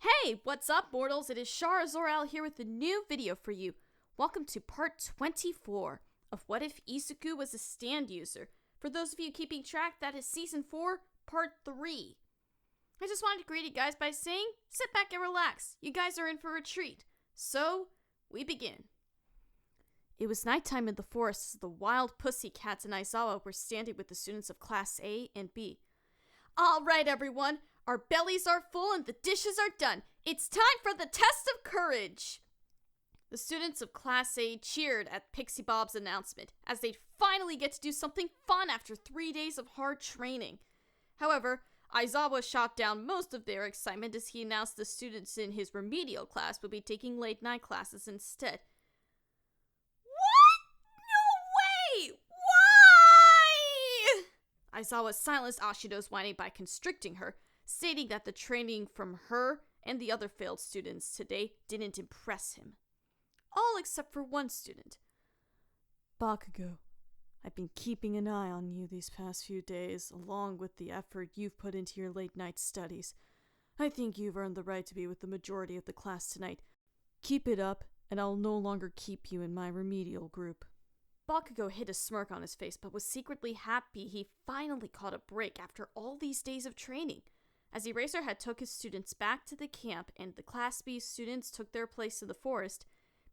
Hey, what's up, mortals? It is Shara Zor-El here with a new video for you. Welcome to part 24 of What If Izuku Was a Stand User. For those of you keeping track, that is season 4, part 3. I just wanted to greet you guys by saying, sit back and relax. You guys are in for a treat. So, we begin. It was nighttime in the forest as the wild pussycats in Aizawa were standing with the students of Class A and B. Alright, everyone. Our bellies are full and the dishes are done. It's time for the test of courage. The students of Class A cheered at Pixie Bob's announcement, as they'd finally get to do something fun after 3 days of hard training. However, Aizawa shot down most of their excitement as he announced the students in his remedial class would be taking late-night classes instead. What? No way! Why? Aizawa silenced Ashido's whining by constricting her, stating that the training from her and the other failed students today didn't impress him. All except for one student. Bakugo, I've been keeping an eye on you these past few days, along with the effort you've put into your late-night studies. I think you've earned the right to be with the majority of the class tonight. Keep it up, and I'll no longer keep you in my remedial group. Bakugo hid a smirk on his face, but was secretly happy he finally caught a break after all these days of training. As Eraserhead took his students back to the camp and the Class B students took their place in the forest,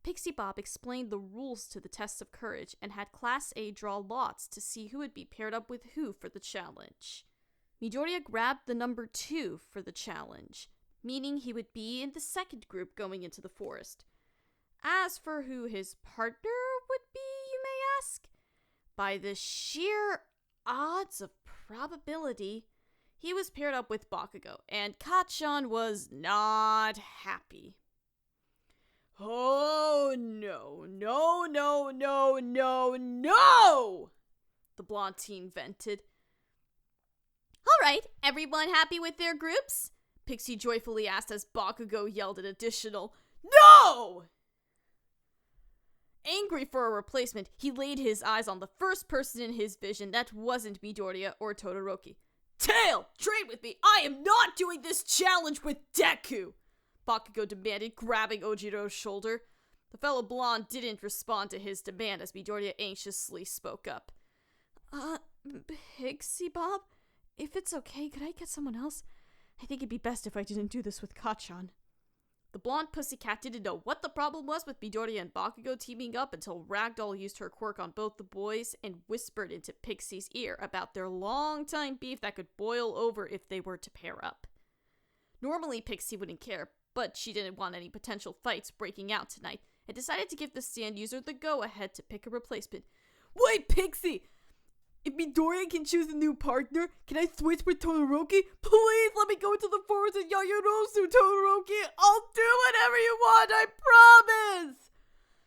Pixie Bob explained the rules to the test of courage and had Class A draw lots to see who would be paired up with who for the challenge. Midoriya grabbed the number 2 for the challenge, meaning he would be in the second group going into the forest. As for who his partner would be, you may ask? By the sheer odds of probability, he was paired up with Bakugo, and Kacchan was not happy. Oh, no, no, no, no, no, no! The blonde teen vented. Alright, everyone happy with their groups? Pixie joyfully asked as Bakugo yelled an additional, No! Angry for a replacement, he laid his eyes on the first person in his vision that wasn't Midoriya or Todoroki. Tail, train with me! I am not doing this challenge with Deku! Bakugo demanded, grabbing Ojiro's shoulder. The fellow blonde didn't respond to his demand as Midoriya anxiously spoke up. Pixie Bob? If it's okay, could I get someone else? I think it'd be best if I didn't do this with Kacchan. The blonde pussycat didn't know what the problem was with Midoriya and Bakugo teaming up until Ragdoll used her quirk on both the boys and whispered into Pixie's ear about their long-time beef that could boil over if they were to pair up. Normally, Pixie wouldn't care, but she didn't want any potential fights breaking out tonight and decided to give the stand user the go-ahead to pick a replacement. Wait, Pixie! If Midoriya can choose a new partner, can I switch with Todoroki? Please let me go into the forest and Yaoyorozu, Todoroki! I'll do whatever you want, I promise!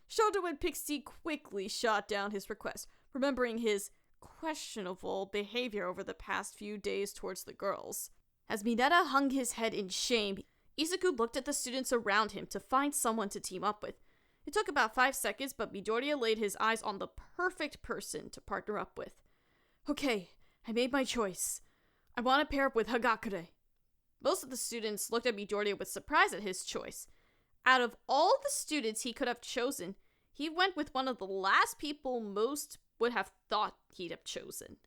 Shoto and Pixie quickly shot down his request, remembering his questionable behavior over the past few days towards the girls. As Mineta hung his head in shame, Izuku looked at the students around him to find someone to team up with. It took about 5 seconds, but Midoriya laid his eyes on the perfect person to partner up with. Okay, I made my choice. I want to pair up with Hagakure. Most of the students looked at Midoriya with surprise at his choice. Out of all the students he could have chosen, he went with one of the last people most would have thought he'd have chosen.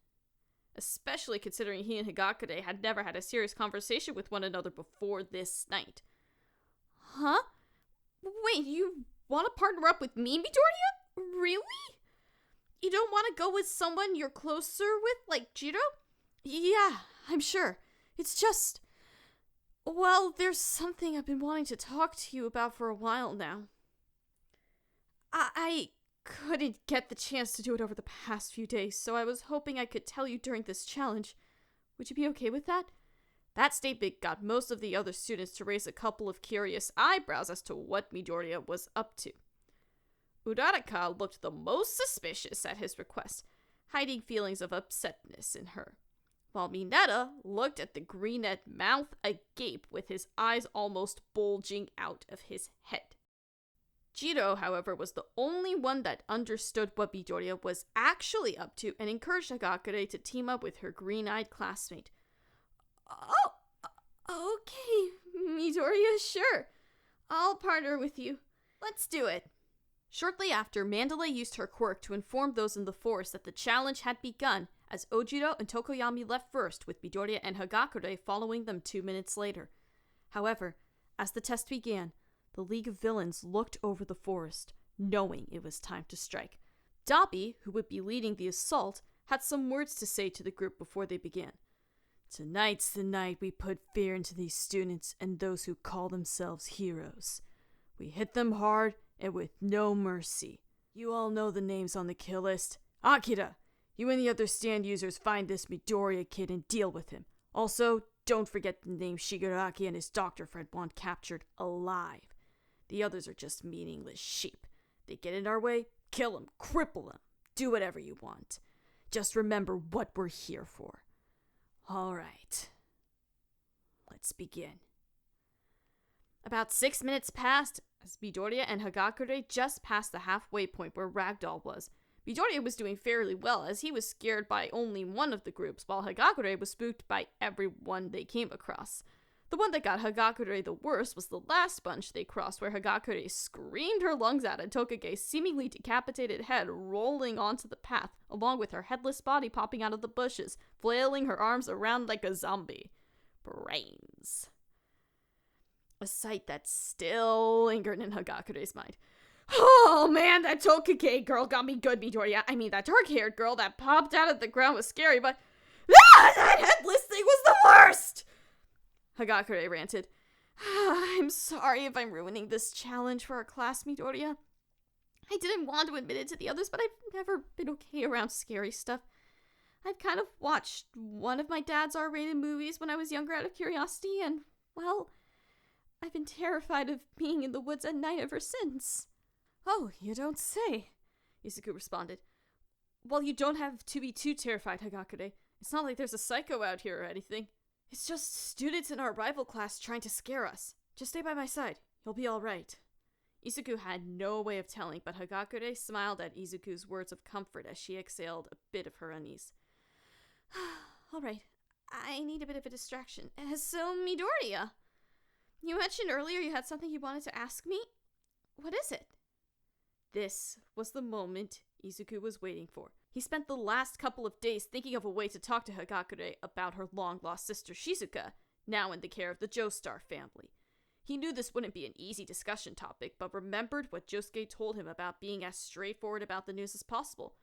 Especially considering he and Hagakure had never had a serious conversation with one another before this night. Huh? Wait, you want to partner up with me, Midoriya? Really? You don't want to go with someone you're closer with, like Jiro? Yeah, I'm sure. It's just... Well, there's something I've been wanting to talk to you about for a while now. I couldn't get the chance to do it over the past few days, so I was hoping I could tell you during this challenge. Would you be okay with that? That statement got most of the other students to raise a couple of curious eyebrows as to what Midoriya was up to. Uraraka looked the most suspicious at his request, hiding feelings of upsetness in her, while Mineta looked at the greenette mouth agape with his eyes almost bulging out of his head. Jiro, however, was the only one that understood what Midoriya was actually up to and encouraged Hagakure to team up with her green-eyed classmate. Oh, okay, Midoriya, sure. I'll partner with you. Let's do it. Shortly after, Mandalay used her quirk to inform those in the forest that the challenge had begun, as Ojiro and Tokoyami left first, with Midoriya and Hagakure following them 2 minutes later. However, as the test began, the League of Villains looked over the forest, knowing it was time to strike. Dabi, who would be leading the assault, had some words to say to the group before they began. Tonight's the night we put fear into these students and those who call themselves heroes. We hit them hard and with no mercy. You all know the names on the kill list. Akira, you and the other stand users find this Midoriya kid and deal with him. Also, don't forget the name Shigaraki and his doctor friend want captured alive. The others are just meaningless sheep. They get in our way, kill them, cripple them, do whatever you want. Just remember what we're here for. Alright. Let's begin. About 6 minutes passed as Midoriya and Hagakure just passed the halfway point where Ragdoll was. Midoriya was doing fairly well as he was scared by only one of the groups, while Hagakure was spooked by everyone they came across. The one that got Hagakure the worst was the last bunch they crossed, where Hagakure screamed her lungs out and Tokage's seemingly decapitated head rolling onto the path, along with her headless body popping out of the bushes, flailing her arms around like a zombie. Brains. A sight that still lingered in Hagakure's mind. Oh man, that Tokage girl got me good, Midoriya. I mean, that dark-haired girl that popped out of the ground was scary, but that headless thing was the worst! Hagakure ranted. I'm sorry if I'm ruining this challenge for our class, Midoriya. I didn't want to admit it to the others, but I've never been okay around scary stuff. I've kind of watched one of my dad's R-rated movies when I was younger out of curiosity, and, well, I've been terrified of being in the woods at night ever since. Oh, you don't say, Izuku responded. Well, you don't have to be too terrified, Hagakure. It's not like there's a psycho out here or anything. It's just students in our rival class trying to scare us. Just stay by my side. You'll be all right. Izuku had no way of telling, but Hagakure smiled at Izuku's words of comfort as she exhaled a bit of her unease. All right. I need a bit of a distraction. So, Midoriya, you mentioned earlier you had something you wanted to ask me? What is it? This was the moment Izuku was waiting for. He spent the last couple of days thinking of a way to talk to Hagakure about her long-lost sister Shizuka, now in the care of the Joestar family. He knew this wouldn't be an easy discussion topic, but remembered what Josuke told him about being as straightforward about the news as possible.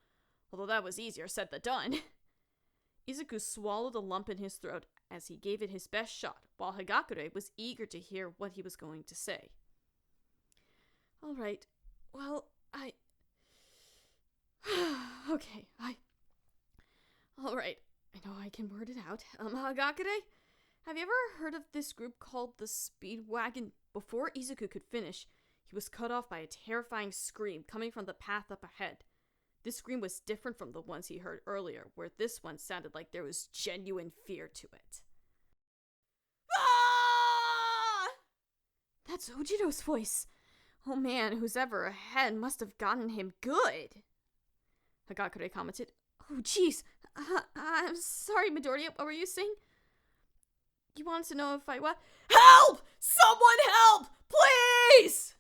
Although that was easier said than done. Izuku swallowed a lump in his throat as he gave it his best shot, while Hagakure was eager to hear what he was going to say. All right. Well, okay, all right, I know I can word it out. Hagakure, have you ever heard of this group called the Speedwagon? Before Izuku could finish, he was cut off by a terrifying scream coming from the path up ahead. This scream was different from the ones he heard earlier, where this one sounded like there was genuine fear to it. Ah! That's Ojiro's voice. Oh man, who's ever ahead must have gotten him good. Hagakure commented. Oh jeez, I'm sorry, Midoriya, what were you saying? You wanted to know if I what? Help! Someone help! Please!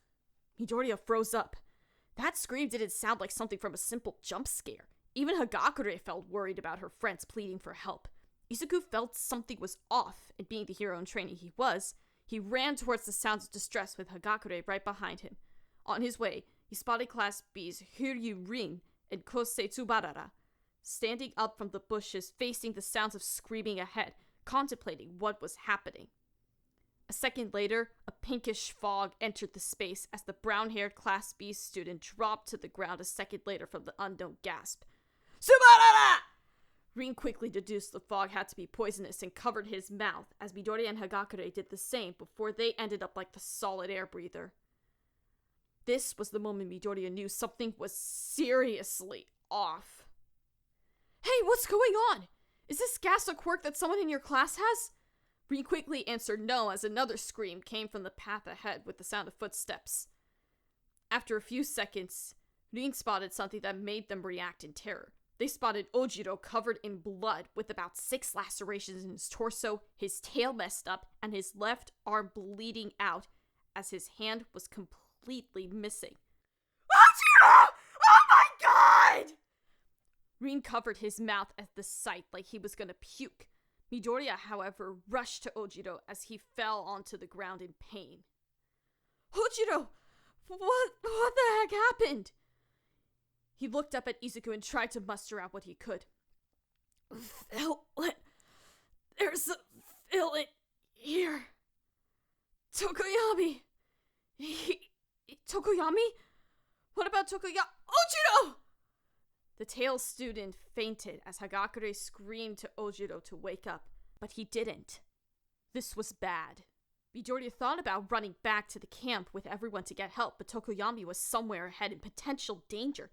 Midoriya froze up. That scream didn't sound like something from a simple jump scare. Even Hagakure felt worried about her friends pleading for help. Izuku felt something was off, and being the hero in training he was, he ran towards the sounds of distress with Hagakure right behind him. On his way, he spotted Class B's Hiryu Rin and Kosei Tsubarara, standing up from the bushes facing the sounds of screaming ahead, contemplating what was happening. A second later, a pinkish fog entered the space as the brown-haired Class B student dropped to the ground a second later from the unknown gasp. Tsubarara! Rin quickly deduced the fog had to be poisonous and covered his mouth, as Midoriya and Hagakure did the same before they ended up like the solid air breather. This was the moment Midoriya knew something was seriously off. Hey, what's going on? Is this gas a quirk that someone in your class has? Rin quickly answered no as another scream came from the path ahead with the sound of footsteps. After a few seconds, Rin spotted something that made them react in terror. They spotted Ojiro covered in blood with about 6 lacerations in his torso, his tail messed up, and his left arm bleeding out as his hand was completely missing. Ojiro! Oh my god! Rin covered his mouth at the sight like he was gonna puke. Midoriya, however, rushed to Ojiro as he fell onto the ground in pain. Ojiro! What the heck happened? He looked up at Izuku and tried to muster out what he could. Villain. There's a villain here. Tokoyami. Tokoyami? What about Ojiro! The tail student fainted as Hagakure screamed to Ojiro to wake up, but he didn't. This was bad. Midoriya thought about running back to the camp with everyone to get help, but Tokoyami was somewhere ahead in potential danger.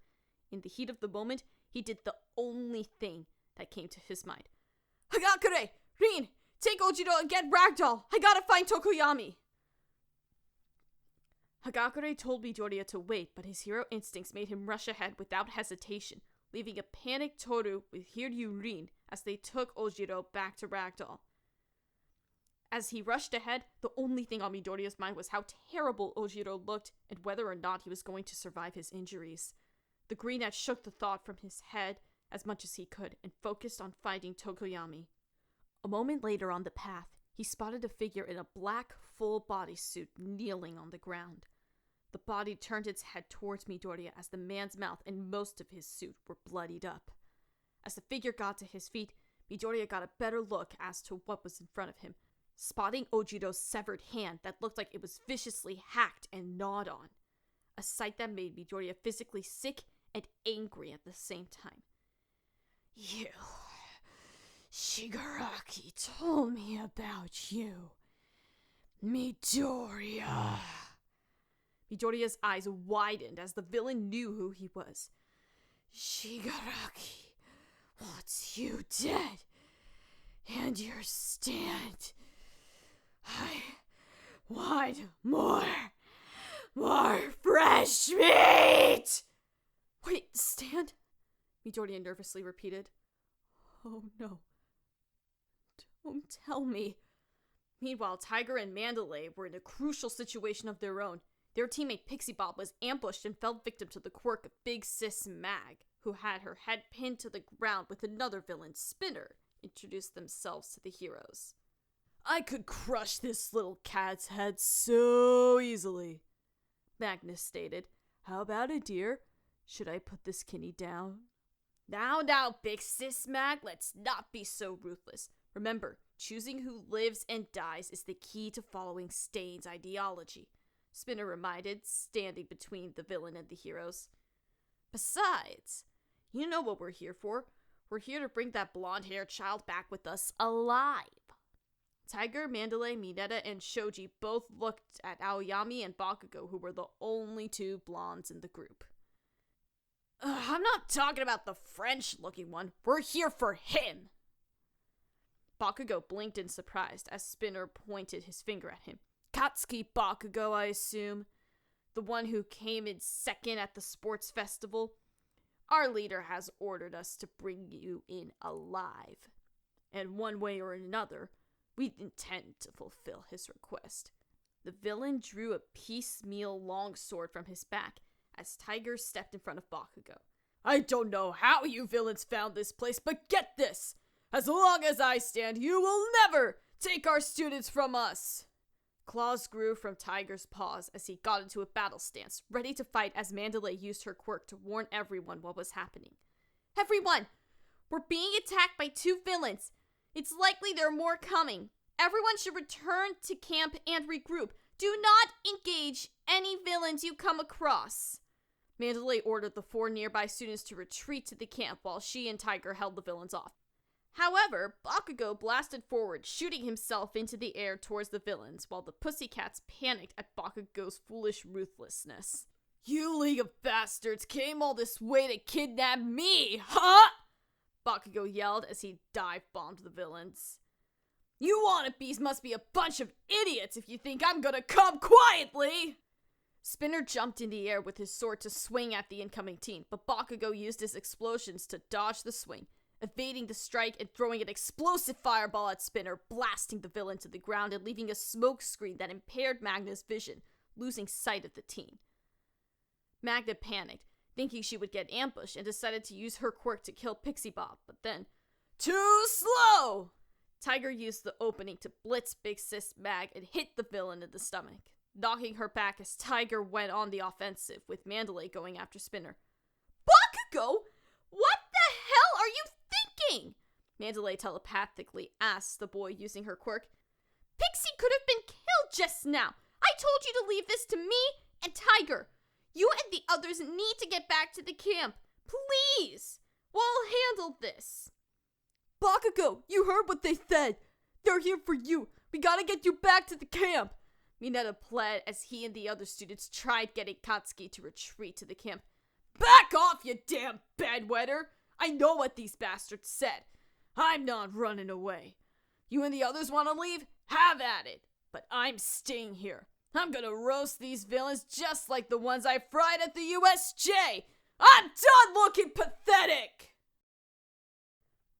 In the heat of the moment, he did the only thing that came to his mind. Hagakure! Rin! Take Ojiro and get Ragdoll! I gotta find Tokoyami! Hagakure told Midoriya to wait, but his hero instincts made him rush ahead without hesitation, leaving a panicked Toru with Hiryu Rin as they took Ojiro back to Ragdoll. As he rushed ahead, the only thing on Midoriya's mind was how terrible Ojiro looked and whether or not he was going to survive his injuries. The greenette shook the thought from his head as much as he could and focused on finding Tokoyami. A moment later on the path, he spotted a figure in a black full bodysuit kneeling on the ground. The body turned its head towards Midoriya as the man's mouth and most of his suit were bloodied up. As the figure got to his feet, Midoriya got a better look as to what was in front of him, spotting Ojiro's severed hand that looked like it was viciously hacked and gnawed on. A sight that made Midoriya physically sick and angry at the same time. You... Shigaraki told me about you. Midoriya. Midoriya's eyes widened as the villain knew who he was. Shigaraki wants you dead. And your stand. I want more fresh meat! Wait, stand? Midoriya nervously repeated. Oh no. Don't tell me. Meanwhile, Tiger and Mandalay were in a crucial situation of their own. Their teammate Pixie Bob was ambushed and fell victim to the quirk of Big Sis Mag, who had her head pinned to the ground with another villain, Spinner, introduced themselves to the heroes. I could crush this little cat's head so easily, Magnus stated. How about it, dear? Should I put this kitty down? Now, Big Sis Mag, let's not be so ruthless. Remember, choosing who lives and dies is the key to following Stain's ideology, Spinner reminded, standing between the villain and the heroes. Besides, you know what we're here for. We're here to bring that blonde-haired child back with us alive. Tiger, Mandalay, Mineta, and Shoji both looked at Aoyami and Bakugo, who were the only 2 blondes in the group. I'm not talking about the French-looking one. We're here for him. Bakugo blinked in surprise as Spinner pointed his finger at him. Katsuki Bakugo, I assume. The one who came in second at the sports festival. Our leader has ordered us to bring you in alive. And one way or another, we intend to fulfill his request. The villain drew a piecemeal longsword from his back as Tiger stepped in front of Bakugo. I don't know how you villains found this place, but get this! As long as I stand, you will never take our students from us! Claws grew from Tiger's paws as he got into a battle stance, ready to fight as Mandalay used her quirk to warn everyone what was happening. Everyone! We're being attacked by 2 villains. It's likely there are more coming. Everyone should return to camp and regroup. Do not engage any villains you come across. Mandalay ordered the 4 nearby students to retreat to the camp while she and Tiger held the villains off. However, Bakugo blasted forward, shooting himself into the air towards the villains, while the pussycats panicked at Bakugo's foolish ruthlessness. You League of Bastards came all this way to kidnap me, huh? Bakugo yelled as he dive-bombed the villains. You wannabes must be a bunch of idiots if you think I'm gonna come quietly! Spinner jumped in the air with his sword to swing at the incoming team, but Bakugo used his explosions to dodge the swing, evading the strike and throwing an explosive fireball at Spinner, blasting the villain to the ground and leaving a smoke screen that impaired Magna's vision, losing sight of the team. Magna panicked, thinking she would get ambushed, and decided to use her quirk to kill Pixie Bob, but then, too slow! Tiger used the opening to blitz Big Sis Mag and hit the villain in the stomach, knocking her back as Tiger went on the offensive, with Mandalay going after Spinner. Bakugo? What the hell are you thinking? Mandalay telepathically asked the boy using her quirk. Pixie could have been killed just now. I told you to leave this to me and Tiger. You and the others need to get back to the camp. Please. We'll handle this. Bakugo, you heard what they said. They're here for you. We gotta get you back to the camp. Mineta pled as he and the other students tried getting Katsuki to retreat to the camp. Back off, you damn bedwetter! I know what these bastards said. I'm not running away. You and the others want to leave? Have at it. But I'm staying here. I'm gonna roast these villains just like the ones I fried at the USJ. I'm done looking pathetic!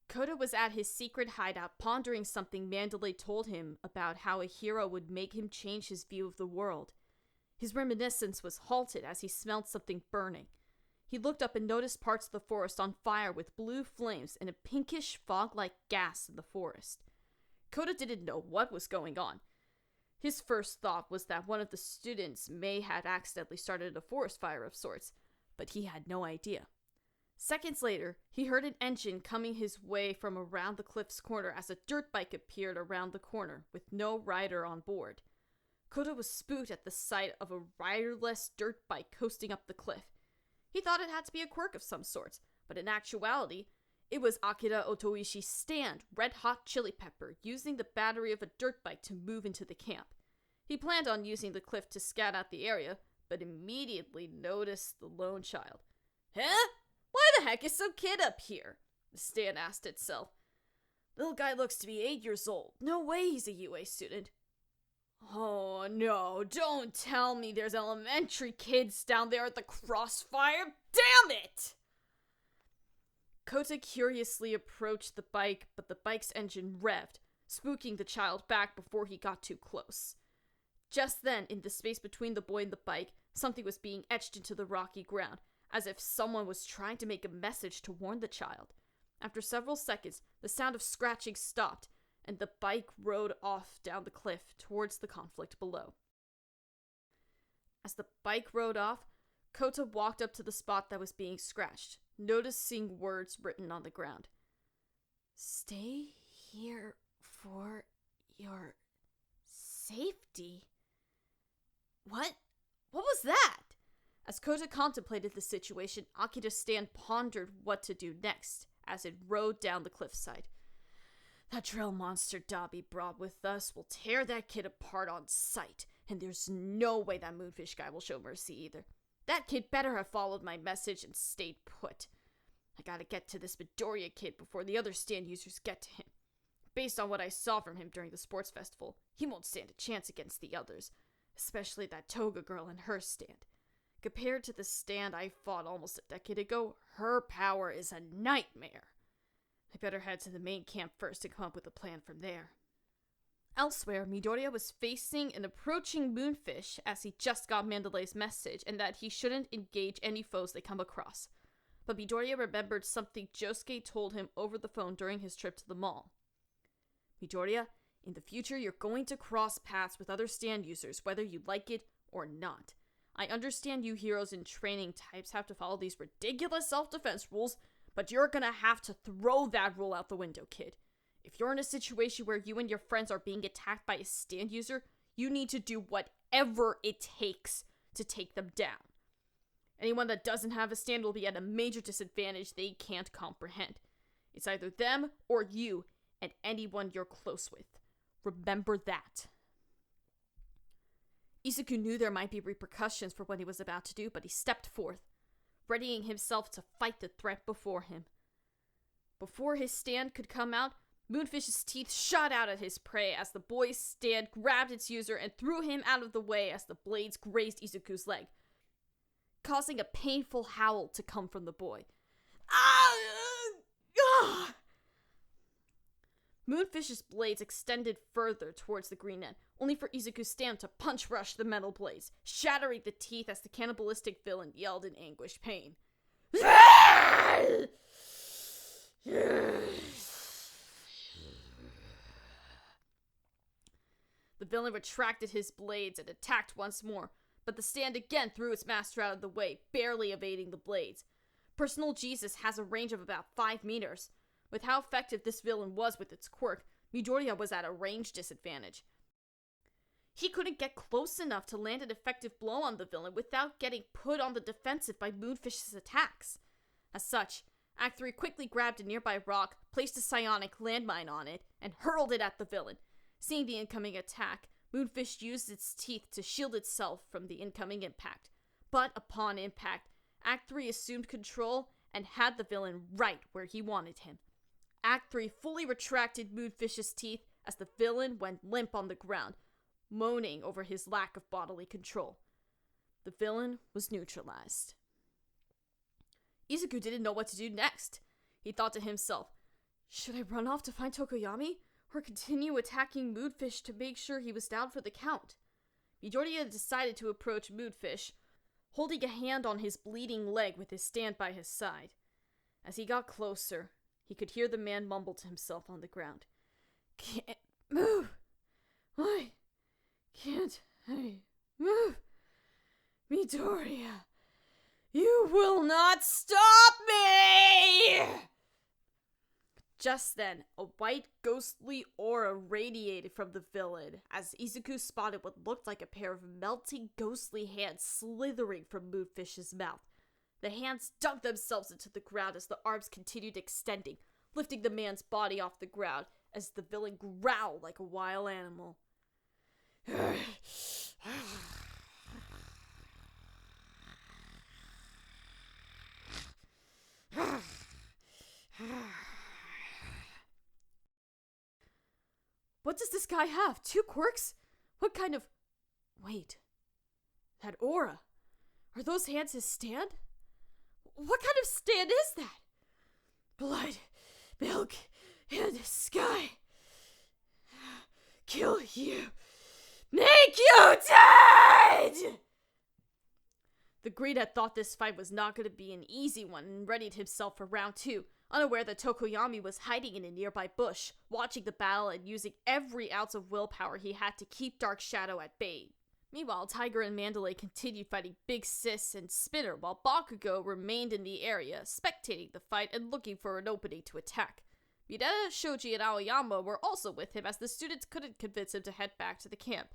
Kota was at his secret hideout pondering something Mandalay told him about how a hero would make him change his view of the world. His reminiscence was halted as he smelled something burning. He looked up and noticed parts of the forest on fire with blue flames and a pinkish fog-like gas in the forest. Kota didn't know what was going on. His first thought was that one of the students may have accidentally started a forest fire of sorts, but he had no idea. Seconds later, he heard an engine coming his way from around the cliff's corner as a dirt bike appeared around the corner, with no rider on board. Kota was spooked at the sight of a riderless dirt bike coasting up the cliff. He thought it had to be a quirk of some sort, but in actuality, it was Akira Otoishi's stand, Red Hot Chili Pepper, using the battery of a dirt bike to move into the camp. He planned on using the cliff to scout out the area, but immediately noticed the lone child. Huh? Why the heck is some kid up here? The stand asked itself. Little guy looks to be 8 years old. No way he's a UA student. Oh no, don't tell me there's elementary kids down there at the crossfire. Damn it! Kota curiously approached the bike, but the bike's engine revved, spooking the child back before he got too close. Just then, in the space between the boy and the bike, something was being etched into the rocky ground, as if someone was trying to make a message to warn the child. After several seconds, the sound of scratching stopped, and the bike rode off down the cliff towards the conflict below. As the bike rode off, Kota walked up to the spot that was being scratched, noticing words written on the ground. Stay here for your safety. What? What was that? As Kota contemplated the situation, Akira's stand pondered what to do next as it rode down the cliffside. That drill monster Dobby brought with us will tear that kid apart on sight, and there's no way that Moonfish guy will show mercy either. That kid better have followed my message and stayed put. I gotta get to this Midoriya kid before the other stand users get to him. Based on what I saw from him during the sports festival, he won't stand a chance against the others, especially that Toga girl and her stand. Compared to the stand I fought almost a decade ago, her power is a nightmare. I better head to the main camp first and come up with a plan from there. Elsewhere, Midoriya was facing an approaching Moonfish as he just got Mandalay's message and that he shouldn't engage any foes they come across. But Midoriya remembered something Josuke told him over the phone during his trip to the mall. Midoriya, in the future you're going to cross paths with other stand users, whether you like it or not. I understand you heroes and training types have to follow these ridiculous self-defense rules, but you're gonna have to throw that rule out the window, kid. If you're in a situation where you and your friends are being attacked by a stand user, you need to do whatever it takes to take them down. Anyone that doesn't have a stand will be at a major disadvantage they can't comprehend. It's either them or you and anyone you're close with. Remember that. Izuku knew there might be repercussions for what he was about to do, but he stepped forth, readying himself to fight the threat before him. Before his stand could come out, Moonfish's teeth shot out at his prey as the boy's stand grabbed its user and threw him out of the way as the blades grazed Izuku's leg, causing a painful howl to come from the boy. Moonfish's blades extended further towards the green end, only for Izuku's stand to punch rush the metal blades, shattering the teeth as the cannibalistic villain yelled in anguished pain. The villain retracted his blades and attacked once more, but the stand again threw its master out of the way, barely evading the blades. Personal Jesus has a range of about 5 meters. With how effective this villain was with its quirk, Midoriya was at a range disadvantage. He couldn't get close enough to land an effective blow on the villain without getting put on the defensive by Moonfish's attacks. As such, Act 3 quickly grabbed a nearby rock, placed a psionic landmine on it, and hurled it at the villain. Seeing the incoming attack, Moonfish used its teeth to shield itself from the incoming impact. But upon impact, Act 3 assumed control and had the villain right where he wanted him. Act 3 fully retracted Moonfish's teeth as the villain went limp on the ground, moaning over his lack of bodily control. The villain was neutralized. Izuku didn't know what to do next. He thought to himself, should I run off to find Tokoyami, or continue attacking Moonfish to make sure he was down for the count? Midoriya decided to approach Moonfish, holding a hand on his bleeding leg with his stand by his side. As he got closer, he could hear the man mumble to himself on the ground. Can't move! Why can't I move? Midoriya, you will not stop me! Just then, a white, ghostly aura radiated from the villain as Izuku spotted what looked like a pair of melting, ghostly hands slithering from Moonfish's mouth. The hands dug themselves into the ground as the arms continued extending, lifting the man's body off the ground as the villain growled like a wild animal. What does this guy have? 2 quirks? What kind of... Wait. That aura. Are those hands his stand? What kind of stand is that? Blood, milk, and sky. Kill you. Make you dead! The Greed had thought this fight was not going to be an easy one and readied himself for round 2, unaware that Tokoyami was hiding in a nearby bush, watching the battle and using every ounce of willpower he had to keep Dark Shadow at bay. Meanwhile, Tiger and Mandalay continued fighting Big Sis and Spinner, while Bakugo remained in the area, spectating the fight and looking for an opening to attack. Mideta, Shoji, and Aoyama were also with him as the students couldn't convince him to head back to the camp.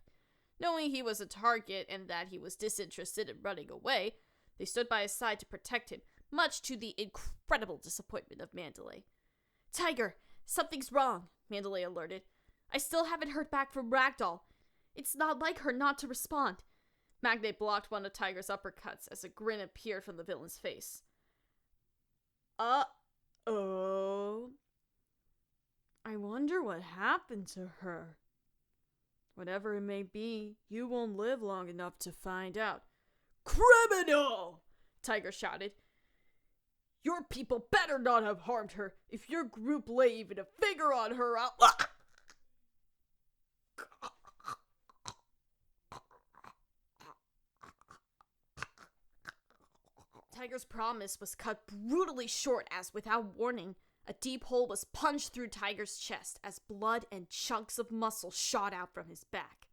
Knowing he was a target and that he was disinterested in running away, they stood by his side to protect him, much to the incredible disappointment of Mandalay. Tiger, something's wrong, Mandalay alerted. I still haven't heard back from Ragdoll. It's not like her not to respond. Magnate blocked one of Tiger's uppercuts as a grin appeared from the villain's face. Uh-oh. I wonder what happened to her. Whatever it may be, you won't live long enough to find out. Criminal! Tiger shouted. Your people better not have harmed her. If your group lay even a finger on her, I'll... Tiger's promise was cut brutally short as, without warning, a deep hole was punched through Tiger's chest as blood and chunks of muscle shot out from his back.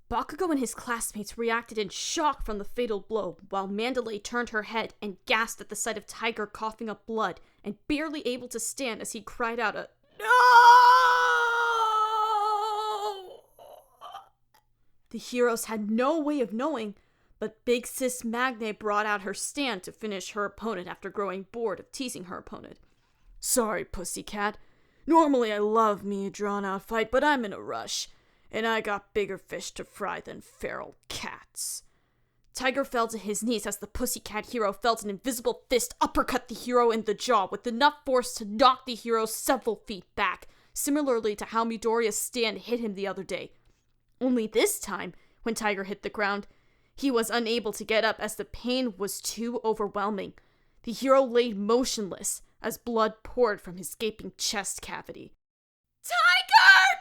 Bakugo and his classmates reacted in shock from the fatal blow, while Mandalay turned her head and gasped at the sight of Tiger coughing up blood and barely able to stand as he cried out a "No!" The heroes had no way of knowing, but Big Sis Magne brought out her stand to finish her opponent after growing bored of teasing her opponent. Sorry, pussycat. Normally I love me a drawn-out fight, but I'm in a rush, and I got bigger fish to fry than feral cats. Tiger fell to his knees as the pussycat hero felt an invisible fist uppercut the hero in the jaw with enough force to knock the hero several feet back, similarly to how Midoriya's stand hit him the other day. Only this time, when Tiger hit the ground, he was unable to get up as the pain was too overwhelming. The hero lay motionless as blood poured from his gaping chest cavity. Tiger,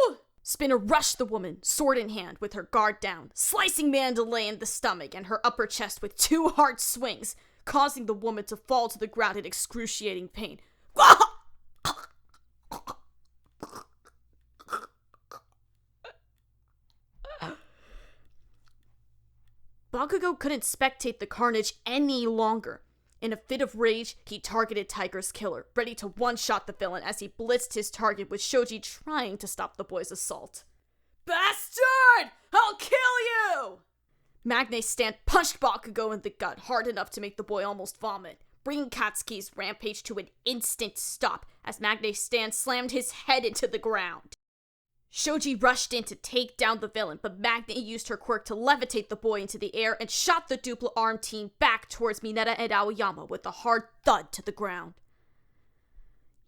no! Spinner rushed the woman, sword in hand, with her guard down, slicing Mandalay in the stomach and her upper chest with 2 hard swings, causing the woman to fall to the ground in excruciating pain. Bakugo couldn't spectate the carnage any longer. In a fit of rage, he targeted Tiger's killer, ready to one-shot the villain as he blitzed his target with Shoji trying to stop the boy's assault. Bastard! I'll kill you! Magne's stand punched Bakugo in the gut hard enough to make the boy almost vomit, bringing Katsuki's rampage to an instant stop as Magne's stand slammed his head into the ground. Shoji rushed in to take down the villain, but Magne used her quirk to levitate the boy into the air and shot the Duplo Arm team back towards Mineta and Aoyama with a hard thud to the ground.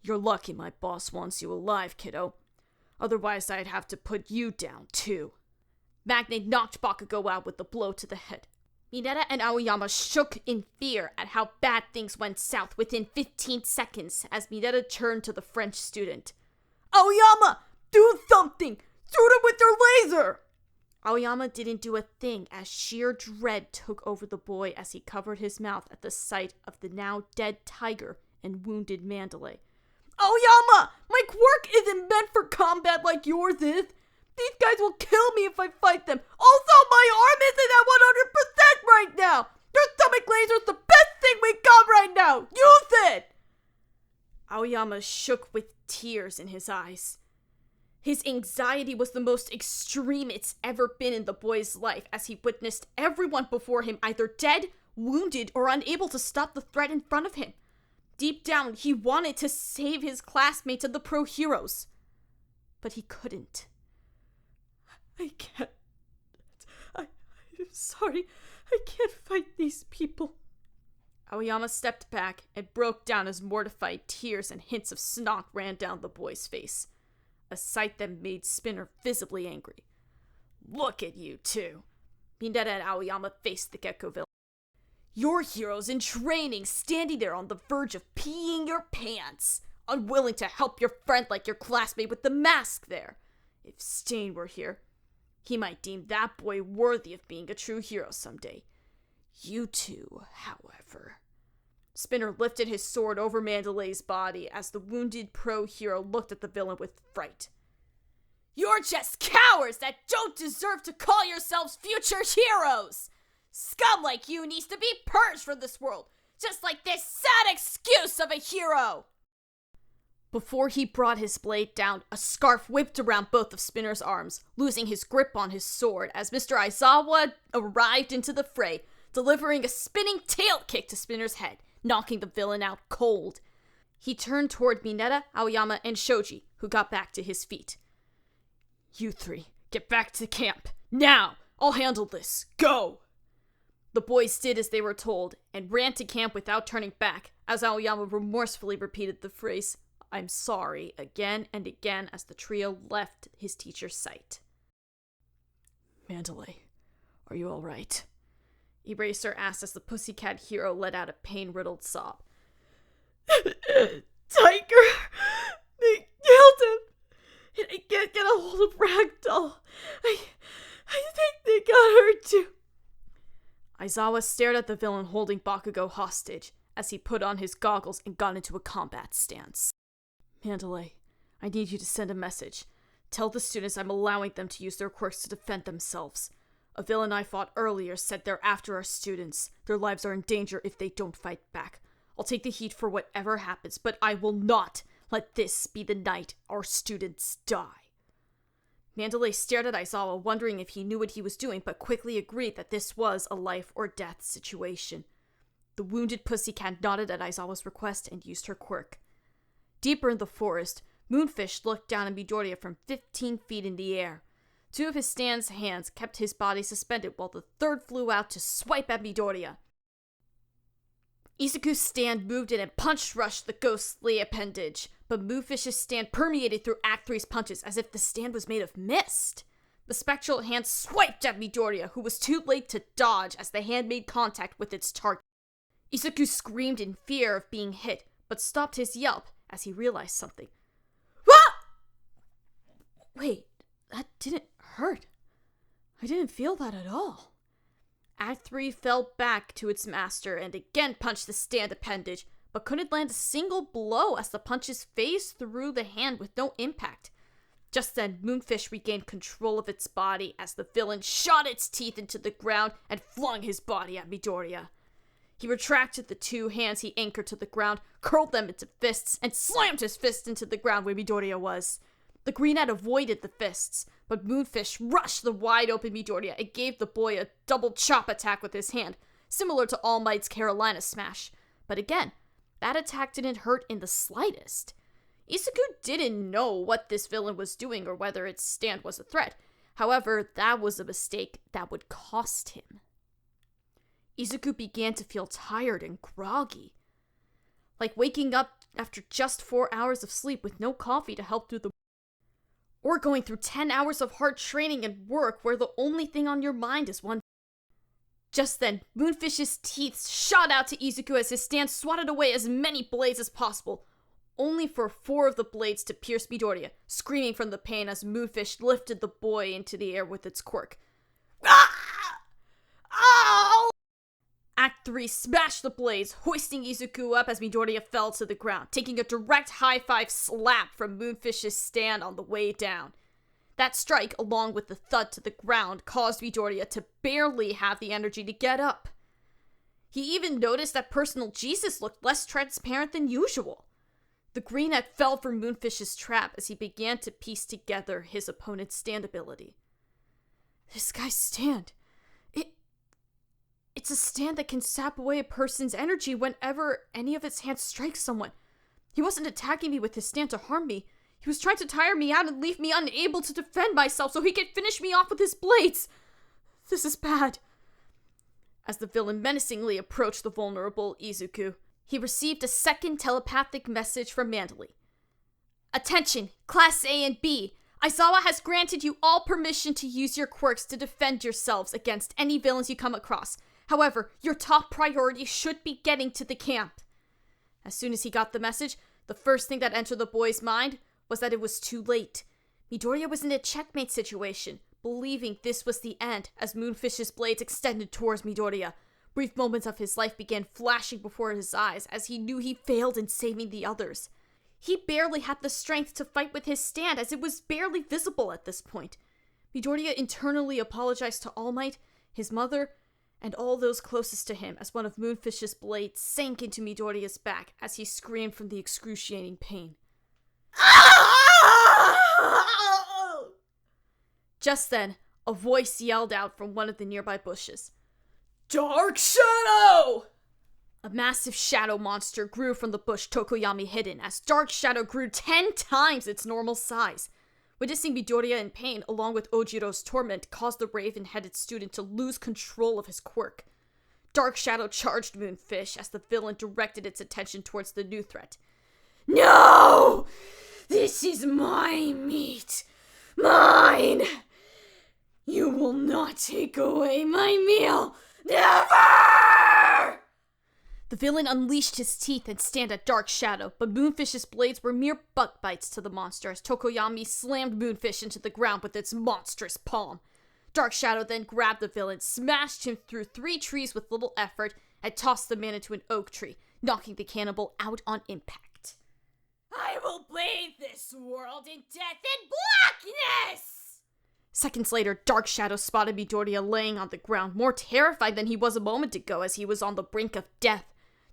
You're lucky my boss wants you alive, kiddo. Otherwise I'd have to put you down, too. Magne knocked Bakugo out with a blow to the head. Mineta and Aoyama shook in fear at how bad things went south within 15 seconds as Mineta turned to the French student. Aoyama! Do something! Shoot him with your laser! Aoyama didn't do a thing as sheer dread took over the boy as he covered his mouth at the sight of the now dead Tiger and wounded Mandalay. Aoyama! My quirk isn't meant for combat like yours is! These guys will kill me if I fight them! Also, my arm isn't at 100% right now! Your stomach laser's the best thing we got right now! Use it! Aoyama shook with tears in his eyes. His anxiety was the most extreme it's ever been in the boy's life as he witnessed everyone before him either dead, wounded, or unable to stop the threat in front of him. Deep down, he wanted to save his classmates and the pro heroes. But he couldn't. I can't. I'm sorry. I can't fight these people. Aoyama stepped back and broke down as mortified tears and hints of snot ran down the boy's face. A sight that made Spinner visibly angry. Look at you two. Mineta and Aoyama faced the Gecko villain. Your hero's in training, standing there on the verge of peeing your pants, unwilling to help your friend like your classmate with the mask there. If Stain were here, he might deem that boy worthy of being a true hero someday. You two, however... Spinner lifted his sword over Mandalay's body as the wounded pro hero looked at the villain with fright. You're just cowards that don't deserve to call yourselves future heroes! Scum like you needs to be purged from this world, just like this sad excuse of a hero! Before he brought his blade down, a scarf whipped around both of Spinner's arms, losing his grip on his sword as Mr. Aizawa arrived into the fray, delivering a spinning tail kick to Spinner's head, knocking the villain out cold. He turned toward Mineta, Aoyama, and Shoji, who got back to his feet. You three, get back to camp. Now! I'll handle this. Go! The boys did as they were told, and ran to camp without turning back, as Aoyama remorsefully repeated the phrase, I'm sorry, again and again as the trio left his teacher's sight. Mandalay, are you all right? Eraser asked as the pussycat hero let out a pain-riddled sob. Tiger! They killed him! And I can't get a hold of Ragdoll. I think they got her too. Aizawa stared at the villain holding Bakugo hostage as he put on his goggles and got into a combat stance. Mandalay, I need you to send a message. Tell the students I'm allowing them to use their quirks to defend themselves. A villain I fought earlier said they're after our students. Their lives are in danger if they don't fight back. I'll take the heat for whatever happens, but I will not let this be the night our students die. Mandalay stared at Aizawa, wondering if he knew what he was doing, but quickly agreed that this was a life-or-death situation. The wounded pussycat nodded at Aizawa's request and used her quirk. Deeper in the forest, Moonfish looked down at Midoriya from 15 feet in the air. Two of his stand's hands kept his body suspended while the third flew out to swipe at Midoriya. Izuku's stand moved in and punch-rushed the ghostly appendage, but Moonfish's stand permeated through Act 3's punches as if the stand was made of mist. The spectral hand swiped at Midoriya, who was too late to dodge as the hand made contact with its target. Izuku screamed in fear of being hit, but stopped his yelp as he realized something. Ah! Wait, that didn't hurt. I didn't feel that at all. Act 3 fell back to its master and again punched the stand appendage, but couldn't land a single blow as the punches phased through the hand with no impact. Just then, Moonfish regained control of its body as the villain shot its teeth into the ground and flung his body at Midoriya. He retracted the two hands he anchored to the ground, curled them into fists, and slammed his fist into the ground where Midoriya was. The green had avoided the fists, but Moonfish rushed the wide-open Midoriya and gave the boy a double chop attack with his hand, similar to All Might's Carolina Smash. But again, that attack didn't hurt in the slightest. Izuku didn't know what this villain was doing or whether its stand was a threat. However, that was a mistake that would cost him. Izuku began to feel tired and groggy, like waking up after just 4 hours of sleep with no coffee to help through the or going through 10 hours of hard training and work where the only thing on your mind is one. Just then, Moonfish's teeth shot out to Izuku as his stand swatted away as many blades as possible, only for 4 of the blades to pierce Midoriya, screaming from the pain as Moonfish lifted the boy into the air with its quirk. Ah! Ow! Act 3 smashed the blades, hoisting Izuku up as Midoriya fell to the ground, taking a direct high-five slap from Moonfish's stand on the way down. That strike, along with the thud to the ground, caused Midoriya to barely have the energy to get up. He even noticed that Personal Jesus looked less transparent than usual. The green egg fell from Moonfish's trap as he began to piece together his opponent's stand ability. This guy's stand. It's a stand that can sap away a person's energy whenever any of its hands strike someone. He wasn't attacking me with his stand to harm me. He was trying to tire me out and leave me unable to defend myself so he could finish me off with his blades. This is bad. As the villain menacingly approached the vulnerable Izuku, he received a second telepathic message from Mandalay. Attention, Class A and B. Aizawa has granted you all permission to use your quirks to defend yourselves against any villains you come across. However, your top priority should be getting to the camp. As soon as he got the message, the first thing that entered the boy's mind was that it was too late. Midoriya was in a checkmate situation, believing this was the end as Moonfish's blades extended towards Midoriya. Brief moments of his life began flashing before his eyes as he knew he failed in saving the others. He barely had the strength to fight with his stand as it was barely visible at this point. Midoriya internally apologized to All Might, his mother, and all those closest to him as one of Moonfish's blades sank into Midoriya's back as he screamed from the excruciating pain. Just then, a voice yelled out from one of the nearby bushes. Dark Shadow! A massive shadow monster grew from the bush Tokoyami hid in as Dark Shadow grew 10 times its normal size. Witnessing Midoriya in pain, along with Ojiro's torment, caused the raven-headed student to lose control of his quirk. Dark Shadow charged Moonfish as the villain directed its attention towards the new threat. No! This is my meat! Mine! You will not take away my meal! Never! The villain unleashed his teeth and stand at Dark Shadow, but Moonfish's blades were mere butt bites to the monster as Tokoyami slammed Moonfish into the ground with its monstrous palm. Dark Shadow then grabbed the villain, smashed him through 3 trees with little effort, and tossed the man into an oak tree, knocking the cannibal out on impact. I will bathe this world in death and blackness! Seconds later, Dark Shadow spotted Midoriya laying on the ground, more terrified than he was a moment ago as he was on the brink of death.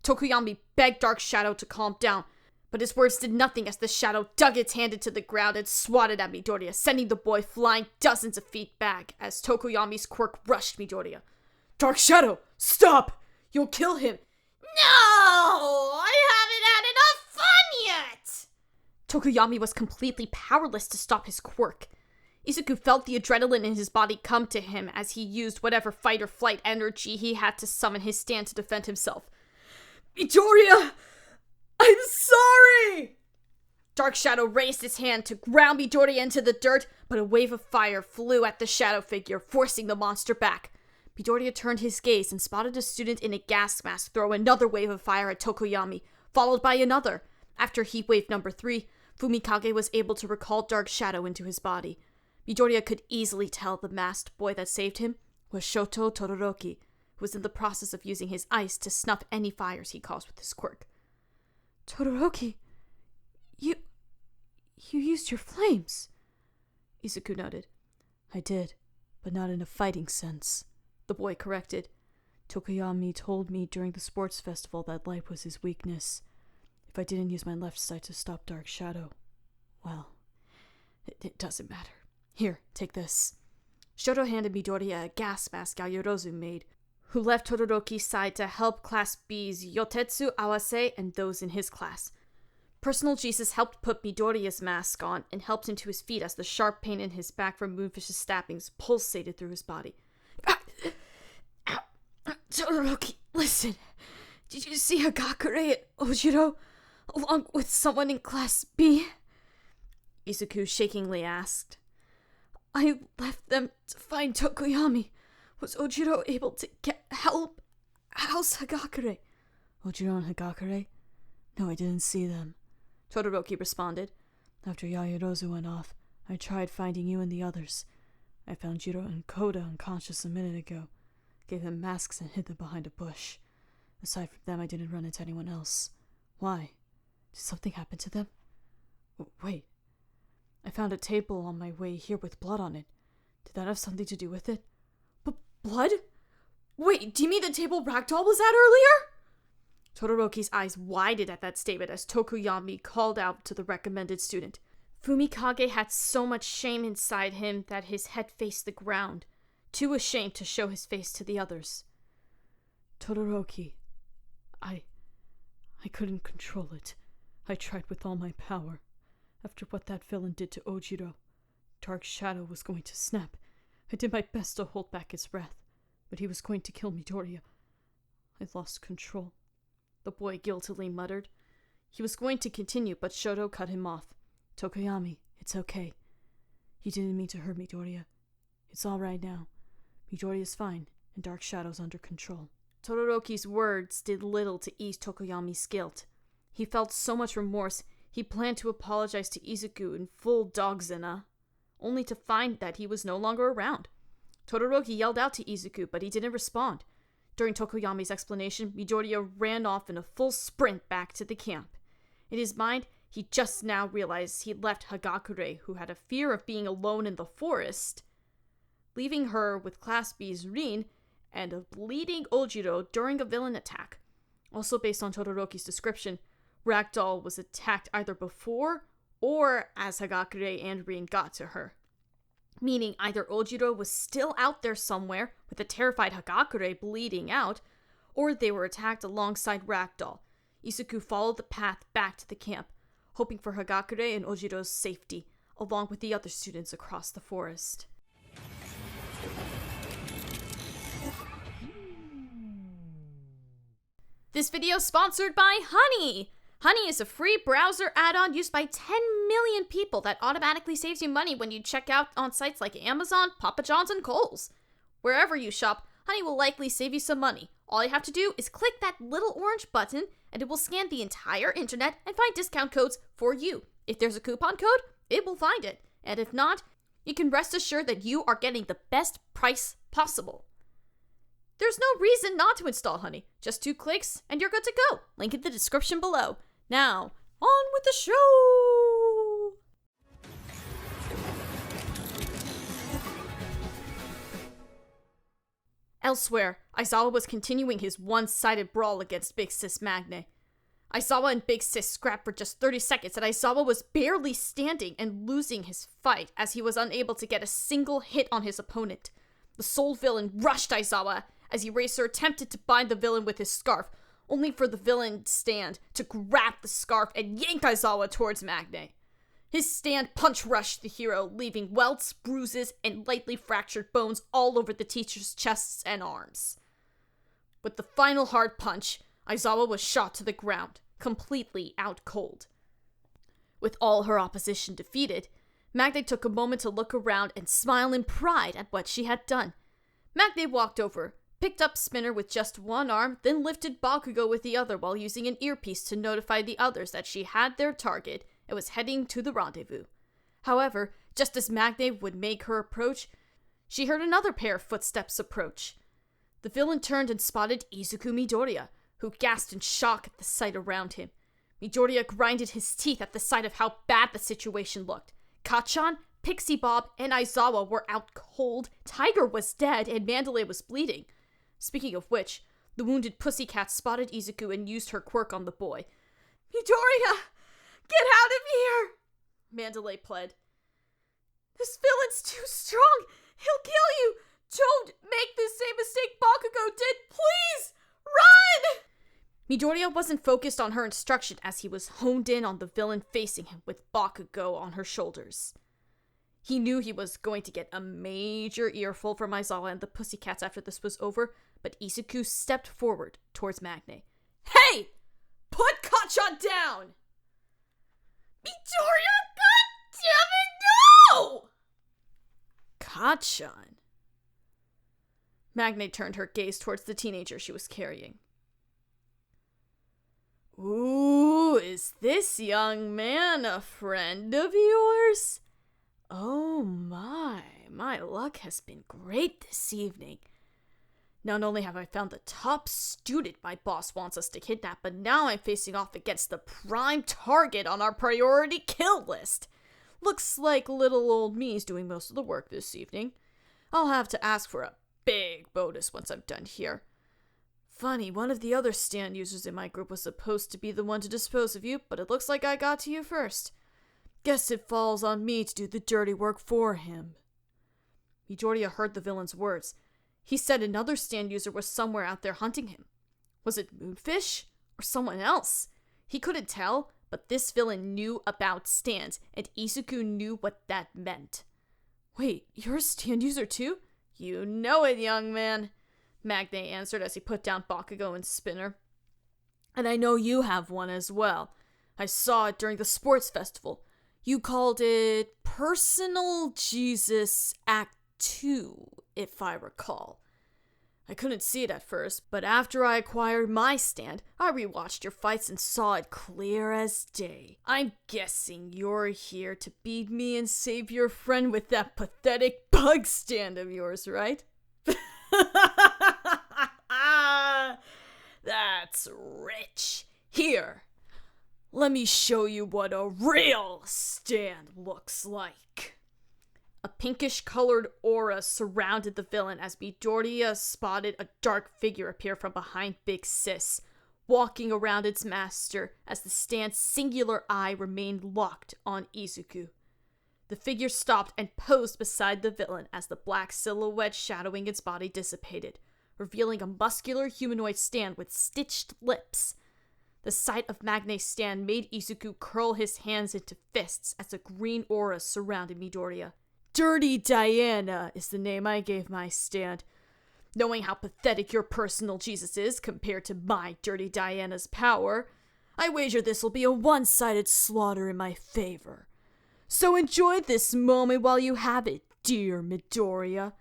Tokoyami begged Dark Shadow to calm down, but his words did nothing as the shadow dug its hand into the ground and swatted at Midoriya, sending the boy flying dozens of feet back as Tokoyami's quirk rushed Midoriya. Dark Shadow, stop! You'll kill him! No! I haven't had enough fun yet! Tokoyami was completely powerless to stop his quirk. Izuku felt the adrenaline in his body come to him as he used whatever fight or flight energy he had to summon his stand to defend himself. Midoriya! I'm sorry! Dark Shadow raised his hand to ground Midoriya into the dirt, but a wave of fire flew at the shadow figure, forcing the monster back. Midoriya turned his gaze and spotted a student in a gas mask throw another wave of fire at Tokoyami, followed by another. After heat wave number 3, Fumikage was able to recall Dark Shadow into his body. Midoriya could easily tell the masked boy that saved him was Shoto Todoroki, who was in the process of using his ice to snuff any fires he caused with his quirk. Todoroki, you used your flames. Izuku nodded. I did, but not in a fighting sense, the boy corrected. Tokoyami told me during the sports festival that light was his weakness. If I didn't use my left side to stop Dark Shadow, well, it doesn't matter. Here, take this. Shoto handed Midoriya a gas mask Yayorozu made, who left Todoroki's side to help Class B's Yotetsu Awase and those in his class. Personal Jesus helped put Midoriya's mask on and helped him to his feet as the sharp pain in his back from Moonfish's stabbings pulsated through his body. Todoroki, listen. Did you see Hagakure at Ojiro, along with someone in Class B? Izuku shakingly asked. I left them to find Tokoyami. Was Ojiro able to get help? How's Hagakure? Ojiro and Hagakure? No, I didn't see them, Todoroki responded. After Yayorozu went off, I tried finding you and the others. I found Jiro and Koda unconscious a minute ago. Gave them masks and hid them behind a bush. Aside from them, I didn't run into anyone else. Why? Did something happen to them? Wait. I found a table on my way here with blood on it. Did that have something to do with it? But blood? Wait, do you mean the table Ragdoll was at earlier? Todoroki's eyes widened at that statement as Tokoyami called out to the recommended student. Fumikage had so much shame inside him that his head faced the ground, too ashamed to show his face to the others. Todoroki, I couldn't control it. I tried with all my power. After what that villain did to Ojiro, Dark Shadow was going to snap. I did my best to hold back his wrath, but he was going to kill Midoriya. I lost control, the boy guiltily muttered. He was going to continue, but Shoto cut him off. Tokoyami, it's okay. You didn't mean to hurt Midoriya. It's all right now. Midoriya's fine, and Dark Shadow's under control. Todoroki's words did little to ease Tokoyami's guilt. He felt so much remorse, he planned to apologize to Izuku in full dogzina, only to find that he was no longer around. Todoroki yelled out to Izuku, but he didn't respond. During Tokoyami's explanation, Midoriya ran off in a full sprint back to the camp. In his mind, he just now realized he'd left Hagakure, who had a fear of being alone in the forest, leaving her with Class B's Rin and a bleeding Ojiro during a villain attack. Also based on Todoroki's description, Ragdoll was attacked either before or as Hagakure and Rin got to her. Meaning either Ojiro was still out there somewhere with a terrified Hagakure bleeding out, or they were attacked alongside Ragdoll. Izuku followed the path back to the camp, hoping for Hagakure and Ojiro's safety, along with the other students across the forest. This video is sponsored by Honey! Honey is a free browser add-on used by 10 million people that automatically saves you money when you check out on sites like Amazon, Papa John's, and Kohl's. Wherever you shop, Honey will likely save you some money. All you have to do is click that little orange button, and it will scan the entire internet and find discount codes for you. If there's a coupon code, it will find it. And if not, you can rest assured that you are getting the best price possible. There's no reason not to install Honey. Just 2 clicks and you're good to go. Link in the description below. Now, on with the show! Elsewhere, Aizawa was continuing his one-sided brawl against Big Sis Magne. Aizawa and Big Sis scrapped for just 30 seconds, and Aizawa was barely standing and losing his fight as he was unable to get a single hit on his opponent. The sole villain rushed Aizawa as Eraser attempted to bind the villain with his scarf, only for the villain's stand to grab the scarf and yank Aizawa towards Magne. His stand punch rushed the hero, leaving welts, bruises, and lightly fractured bones all over the teacher's chests and arms. With the final hard punch, Aizawa was shot to the ground, completely out cold. With all her opposition defeated, Magne took a moment to look around and smile in pride at what she had done. Magne walked over, picked up Spinner with just one arm, then lifted Bakugo with the other while using an earpiece to notify the others that she had their target and was heading to the rendezvous. However, just as Magne would make her approach, she heard another pair of footsteps approach. The villain turned and spotted Izuku Midoriya, who gasped in shock at the sight around him. Midoriya grinded his teeth at the sight of how bad the situation looked. Kacchan, Pixie Bob, and Aizawa were out cold, Tiger was dead, and Mandalay was bleeding. Speaking of which, the wounded pussycat spotted Izuku and used her quirk on the boy. "Midoriya, get out of here!" Mandalay pled. "This villain's too strong! He'll kill you! Don't make the same mistake Bakugo did! Please, run!" Midoriya wasn't focused on her instruction as he was honed in on the villain facing him with Bakugo on her shoulders. He knew he was going to get a major earful from Aizawa and the pussycats after this was over, but Izuku stepped forward towards Magne. "Hey! Put Kacchan down!" "Midoriya, goddammit, no!" "Kacchan?" Magne turned her gaze towards the teenager she was carrying. "Ooh, is this young man a friend of yours? Oh my luck has been great this evening. Not only have I found the top student my boss wants us to kidnap, but now I'm facing off against the prime target on our priority kill list. Looks like little old me's doing most of the work this evening. I'll have to ask for a big bonus once I'm done here. Funny, one of the other stand users in my group was supposed to be the one to dispose of you, but it looks like I got to you first. Guess it falls on me to do the dirty work for him." Midoriya heard the villain's words. He said another stand user was somewhere out there hunting him. Was it Moonfish or someone else? He couldn't tell, but this villain knew about stands, and Izuku knew what that meant. "Wait, you're a stand user too?" "You know it, young man," Magne answered as he put down Bakugo and Spinner. "And I know you have one as well. I saw it during the sports festival. You called it Personal Jesus Act 2, if I recall. I couldn't see it at first, but after I acquired my stand, I rewatched your fights and saw it clear as day. I'm guessing you're here to beat me and save your friend with that pathetic bug stand of yours, right?" "That's rich. Here, let me show you what a real stand looks like." A pinkish-colored aura surrounded the villain as Midoriya spotted a dark figure appear from behind Big Sis, walking around its master as the stand's singular eye remained locked on Izuku. The figure stopped and posed beside the villain as the black silhouette shadowing its body dissipated, revealing a muscular humanoid stand with stitched lips. The sight of Magne's stand made Izuku curl his hands into fists as a green aura surrounded Midoriya. "Dirty Diana is the name I gave my stand. Knowing how pathetic your personal Jesus is compared to my Dirty Diana's power, I wager this will be a one-sided slaughter in my favor. So enjoy this moment while you have it, dear Midoriya,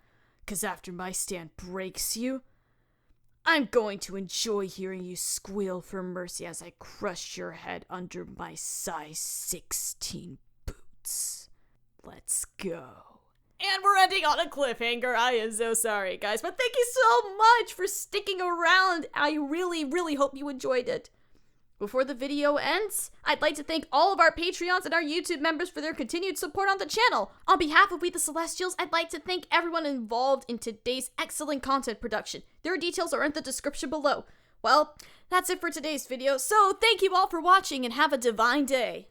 'cause after my stand breaks you, I'm going to enjoy hearing you squeal for mercy as I crush your head under my size 16 boots. Let's go." And we're ending on a cliffhanger. I am so sorry, guys, but thank you so much for sticking around. I really, really hope you enjoyed it. Before the video ends, I'd like to thank all of our Patreons and our YouTube members for their continued support on the channel. On behalf of We the Celestials, I'd like to thank everyone involved in today's excellent content production. Their details are in the description below. Well, that's it for today's video, so thank you all for watching and have a divine day.